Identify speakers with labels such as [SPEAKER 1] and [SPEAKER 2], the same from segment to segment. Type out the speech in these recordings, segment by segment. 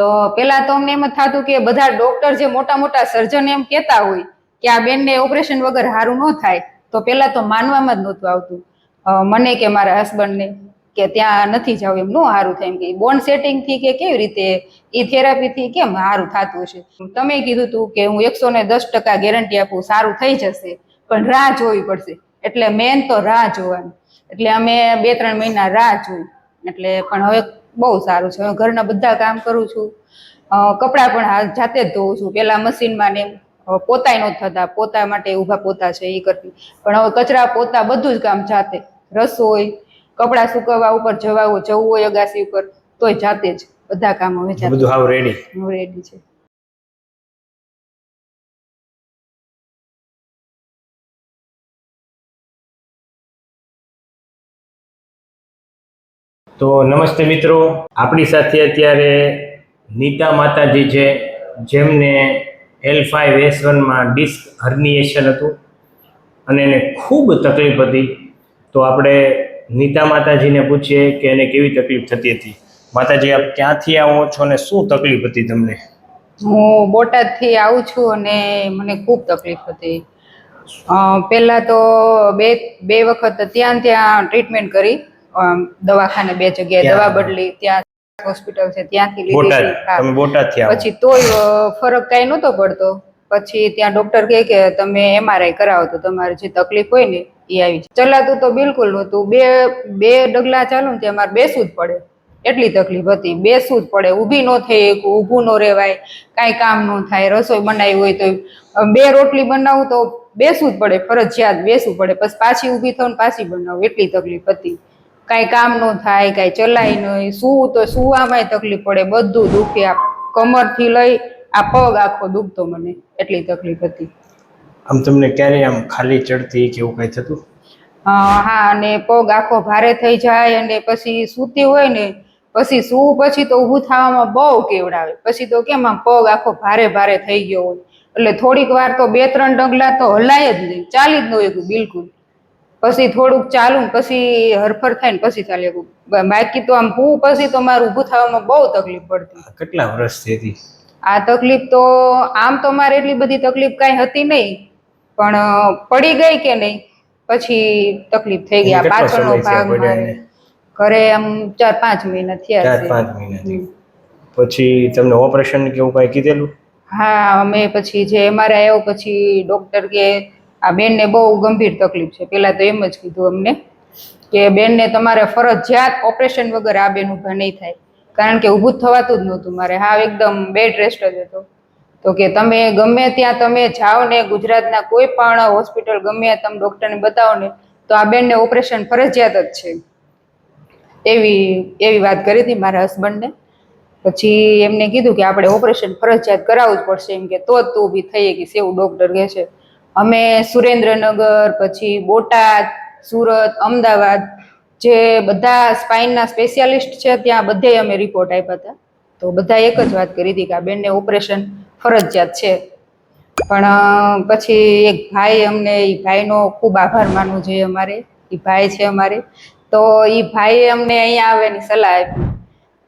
[SPEAKER 1] તો પેલા તો અમને એમ જ થતું કે બધા ડોક્ટર જે મોટા મોટા સર્જન એમ કહેતા હોય કે આ બેનને ઓપરેશન વગર સારું ન થાય, તો પેલા તો માનવામાં જ નહોતું આવતું મને કે મારા હસબન્ડને કે ત્યાં નથી જવું, એમ નો સારું થાય, એમ કે બોન સેટિંગ થી કે કેવી રીતે એ થેરાપી થી કેમ સારું થતું હશે. તમે કીધું હતું કે હું 110% ગેરંટી આપું સારું થઈ જશે, પણ રાહ જોવી પડશે. એટલે મેન તો રાહ જોવાની. એટલે અમે 2-3 મહિના રાહ જોઈ. એટલે પણ હવે બહુ સારું છે. ઘરના બધા કામ કરું છું, કપડાં પણ જાતે જ ધોઉં છું. પેલા મશીનમાં ને પોતાય નહોતા થતા, પોતા માટે ઊભા પોતા છે એ કરતી, પણ હવે કચરા પોતા બધું જ કામ જાતે. રસોઈ, કપડાં સુકવવા ઉપર જવું હોય અગાસી ઉપર તોય જાતે જ બધા કામ હવે જાતે.
[SPEAKER 2] બધું હાવ રેડી
[SPEAKER 1] છે.
[SPEAKER 2] તો નમસ્તે મિત્રો, આપણી સાથે અત્યારે નીતા માતાજી છે, જેમને L5S1માં ડિસ્ક હર્નિએશન હતું અને એને ખૂબ તકલીફ હતી. તો આપણે નીતા માતાજીને પૂછીએ કે એને કેવી તકલીફ થતી હતી. માતાજી, આપ ક્યાંથી આવો છો અને શું તકલીફ હતી તમને?
[SPEAKER 1] હું બોટાદથી આવું છું અને મને ખૂબ તકલીફ હતી. પહેલા તો બે વખત ત્યાં ટ્રીટમેન્ટ કરી, દવાખાને 2 જગ્યાએ દવા બદલી, ત્યાં હોસ્પિટલ છે ત્યાંથી લીધી છે.
[SPEAKER 2] તમે બોટાદથી આવો?
[SPEAKER 1] પછી તોય ફરક કાંઈ નહોતો પડતો. પછી ત્યાં ડોક્ટર કહે કે તમે MRI કરાવો તો તમારે જે તકલીફ હોય ને એ આવી જાય. ચલાતું તો બિલકુલ નહોતું. બે ડગલા ચાલુ ને ત્યાં મારે બેસવું જ પડે, એટલી તકલીફ હતી. બેસવું જ પડે, ઊભી ન થઈ, ઊભું ન રહેવાય, કાંઈ કામ ન થાય. રસોઈ બનાવી હોય તો 2 રોટલી બનાવું તો બેસવું જ પડે, ફરજિયાત બેસવું પડે. પછી પાછી ઊભી થઈને પાછી બનાવું, એટલી તકલીફ હતી. કાંઈ કામ ન થાય, કાંઈ ચલાય નહીં. સૂવું તો સૂવામાં તકલીફ પડે, બધું દુખે. આ કમરથી લઈ આ પગ આખો દુખતો મને, એટલી તકલીફ હતી.
[SPEAKER 2] આમ તમને ક્યારે આમ ખાલી ચડતી કે એવું કાંઈ થતું?
[SPEAKER 1] હા, અને પગ આખો ભારે થઈ જાય, અને પછી સૂતી હોય ને પછી પછી તો ઊભું થવામાં બહુ કેવડાવે. પછી તો કેમ આમ પગ આખો ભારે ભારે થઈ ગયો હોય, એટલે થોડીક વાર તો 2-3 ડગલા તો હલાય જ નહીં, ચાલી જ ન શકું બિલકુલ. પછી થોડુંક ચાલું, પછી હરફર થાય ને પછી ચાલી શકું. બાકી તો આમ પછી તો મારું ઊભું થવામાં બહુ તકલીફ પડતી.
[SPEAKER 2] કેટલા વર્ષથી હતી
[SPEAKER 1] આ તકલીફ? તો આમ તો મારે એટલી બધી તકલીફ કાંઈ હતી નહીં, પણ પડી ગઈ કે નહીં પછી તકલીફ થઈ ગઈ. આ પાછળનો ભાગ મારે ઘરે આમ 4-5 મહિના થયા છે.
[SPEAKER 2] 4-5 મહિનાથી પછી તમને ઓપરેશન કે એવું કાંઈ કીધેલું?
[SPEAKER 1] હા, અમે પછી જે MRI આવ્યો પછી ડોક્ટર કે આ બેનને બહુ ગંભીર તકલીફ છે. પેલા તો એમ જ કીધું અમને કે બેનને તમારે ફરજિયાત ઓપરેશન વગર આ બેન ઊભા નહીં થાય, કારણ કે ઊભું જ થવાતું જ નહોતું મારે. હા, એકદમ બેડ રેસ્ટ જ હતો. તો કે તમે ગમે ત્યાં તમે જાઓ ને, ગુજરાતના કોઈ પણ હોસ્પિટલ ગમે તમે ડૉક્ટરને બતાવો ને, તો આ બેનને ઓપરેશન ફરજિયાત જ છે, એવી વાત કરી હતી મારા હસબન્ડને. પછી એમને કીધું કે આપણે ઓપરેશન ફરજિયાત કરાવવું જ પડશે, એમ કે તો જ તું ઊભી થઈ ગઈશ, એવું ડૉક્ટર કહે છે. અમે સુરેન્દ્રનગર, પછી બોટાદ, સુરત, અમદાવાદ, જે બધા સ્પાઇનના સ્પેશિયાલિસ્ટ છે ત્યાં બધે અમે રિપોર્ટ આપ્યા હતા. તો બધા એક જ વાત કરી હતી કે આ બેનને ઓપરેશન ફરજિયાત છે. પણ પછી એક ભાઈ, અમને એ ભાઈનો ખૂબ આભાર માનવો જોઈએ અમારે. એ ભાઈ છે અમારે, તો એ ભાઈએ અમને અહીંયા આવવાની સલાહ આપી.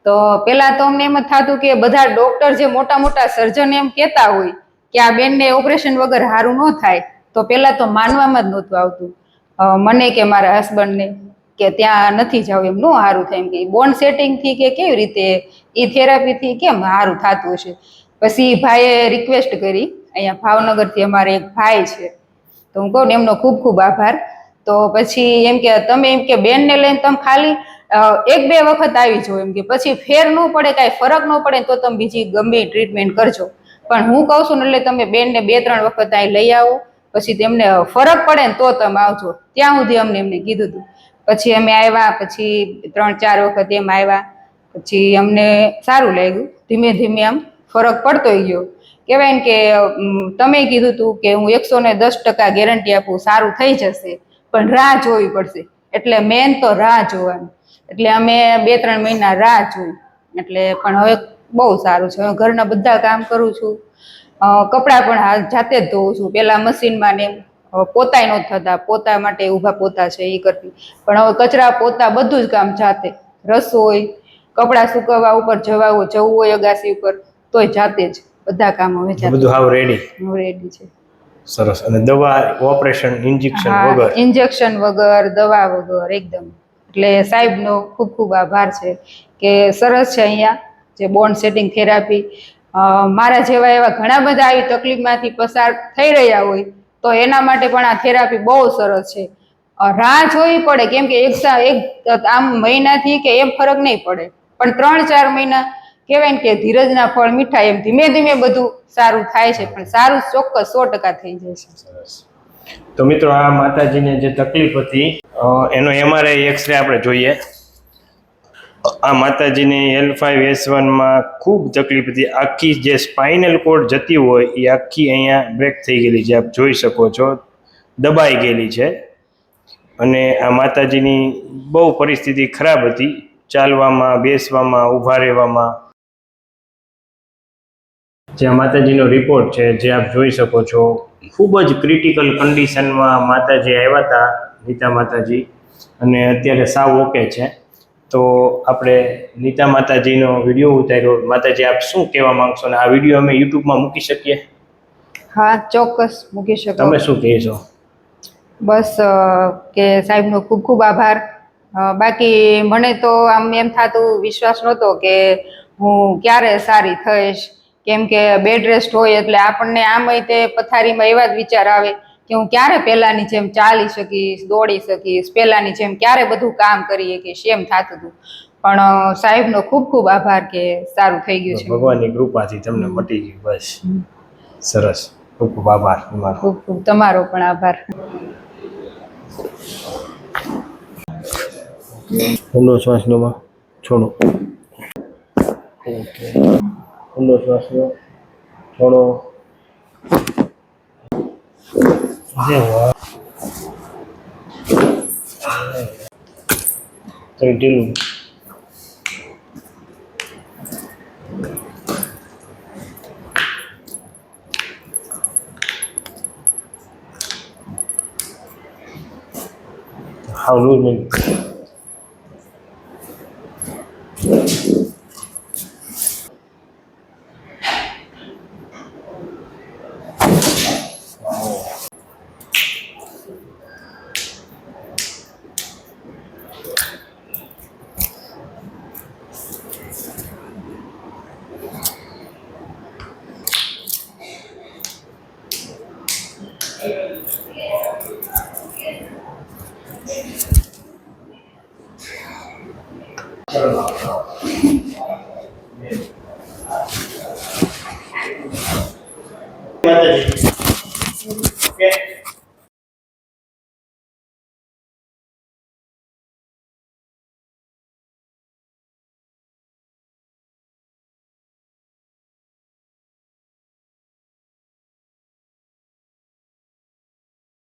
[SPEAKER 1] તો પેલા તો અમને એમ જ થતું કે બધા ડોક્ટર જે મોટા મોટા સર્જન એમ કહેતા હોય કે આ બેનને ઓપરેશન વગર સારું ન થાય, તો પેલા તો માનવામાં જ નહોતું આવતું મને કે મારા હસબન્ડને કે ત્યાં નથી જવું, એમ નો સારું થાય, એમ કે બોન સેટિંગ થી કે કેવી રીતે એ થેરાપી થી કેમ સારું થતું હશે. પછી ભાઈએ રિક્વેસ્ટ કરી, અહીંયા ભાવનગરથી અમારે એક ભાઈ છે, તો હું કહું ને એમનો ખૂબ ખૂબ આભાર. તો પછી એમ કે તમે એમ કે બેનને લઈને તમે ખાલી 1-2 વખત આવી જાઓ, એમ કે પછી ફેર ન પડે, કાંઈ ફરક ન પડે તો તમે બીજી ગમે ટ્રીટમેન્ટ કરજો, પણ હું કહું છું ને એટલે તમે બેનને 2-3 વખત અહીં લઈ આવો, પછી તેમને ફરક પડે ને તો તમે આવજો. ત્યાં સુધી એમને કીધું હતું. પછી અમે આવ્યા, પછી 3-4 વખત એમ આવ્યા, પછી અમને સારું લાગ્યું. ધીમે ધીમે આમ ફરક પડતો ગયો. કહેવાય ને કે તમે કીધું હતું કે હું 110% ગેરંટી આપું સારું થઈ જશે, પણ રાહ જોવી પડશે. એટલે મેન તો રાહ જોવાની. એટલે અમે 2-3 મહિના રાહ જોઈ. એટલે પણ હવે બહુ સારું છે. હવે ઘરના બધા કામ કરું છું, કપડાં પણ જાતે જ ધોઉં છું. પેલા મશીનમાં ને પોતાય નહોતા થતા, પોતા માટે ઊભા પોતા છે એ કરતી, પણ હવે કચરા પોતા બધું જ કામ જાતે. રસોઈ, કપડાં સુકવવા ઉપર જવું હોય અગાસી ઉપર તોય જાતે જ બધા કામ હવે જાતે
[SPEAKER 2] બધું હાવ રેડી.
[SPEAKER 1] રેડી છે.
[SPEAKER 2] સરસ. અને દવા, ઓપરેશન, ઇન્જેક્શન
[SPEAKER 1] હા,
[SPEAKER 2] વગર?
[SPEAKER 1] ઇન્જેક્શન વગર, દવા વગર, એકદમ. એટલે સાહેબનો ખૂબ ખૂબ આભાર છે કે સરસ છે અહીંયા જે બોન્ડ સેટિંગ થેરાપી. મારા જેવા એવા ઘણા બધા આવી તકલીફમાંથી પસાર થઈ રહ્યા હોય તો એના માટે પણ આ થેરાપી બહુ સરસ છે. રાહ જોવી પડે કેમ કે એક આમ મહિનાથી કે એમ ફરક નહીં પડે, પણ 3-4 મહિના કહેવાય ને કે ધીરજના ફળ મીઠા, એમ ધીમે ધીમે બધું સારું થાય છે, પણ સારું ચોક્કસ 100% થઈ જાય છે.
[SPEAKER 2] સરસ. તો મિત્રો, આ માતાજીને જે તકલીફ હતી એનો MRI એક્સરે આપણે જોઈએ. આ માતાજીને L5S1 માં ખૂબ તકલીફ હતી. આખી જે સ્પાઇનલ કોર્ડ જતી હોય એ આખી અહીંયા બ્રેક થઈ ગયેલી છે, આપ જોઈ શકો છો, દબાઈ ગયેલી છે. અને આ માતાજીની બહુ પરિસ્થિતિ ખરાબ હતી, ચાલવામાં, બેસવામાં, ઊભા રહેવામાં. જે આ માતાજીનો રિપોર્ટ છે જે આપ જોઈ શકો છો, ખૂબ જ ક્રિટિકલ કન્ડિશનમાં માતાજી આવ્યા હતા, નીતા માતાજી, અને અત્યારે સાવ ઓકે છે. તો આપણે નીતા માતાજીનો વિડીયો ઉતાર્યો. માતાજી, આપ શું કહેવા માંગશો? અને આ વિડીયો અમે યુટ્યુબમાં મૂકી શકીએ?
[SPEAKER 1] હા, ચોક્કસ મૂકી શકો.
[SPEAKER 2] તમે શું કહેશો?
[SPEAKER 1] બસ કે સાહેબનો ખૂબ ખૂબ આભાર. બાકી મને તો આમ એમ થતું, વિશ્વાસ નહોતો કે હું ક્યારે સારી થઈશ, કેમ કે બેડ રેસ્ટ હોય એટલે આપણને આમય તે પથારીમાં એવા જ વિચાર આવે કે હું ક્યારે પહેલાની જેમ ચાલી શકીશ, દોડી શકીશ, પહેલાની જેમ ક્યારે બધું કામ કરી શકીશ, એમ થતું હતું. પણ સાહેબનો ખૂબ ખૂબ આભાર કે સારું થઈ ગયું છે.
[SPEAKER 2] ભગવાનની કૃપાથી તમને મટી ગયું. બસ, સરસ. ખૂબ ખૂબ આભાર તમારો.
[SPEAKER 1] ખૂબ ખૂબ તમારો પણ આભાર.
[SPEAKER 2] ઊંડો શ્વાસ લો માં, છોડો. ઓકે, ઊંડો શ્વાસ લો, છોડો. જે વાહ, તો ઢીલું. હાવ લૂઝ નહીં. માતાજી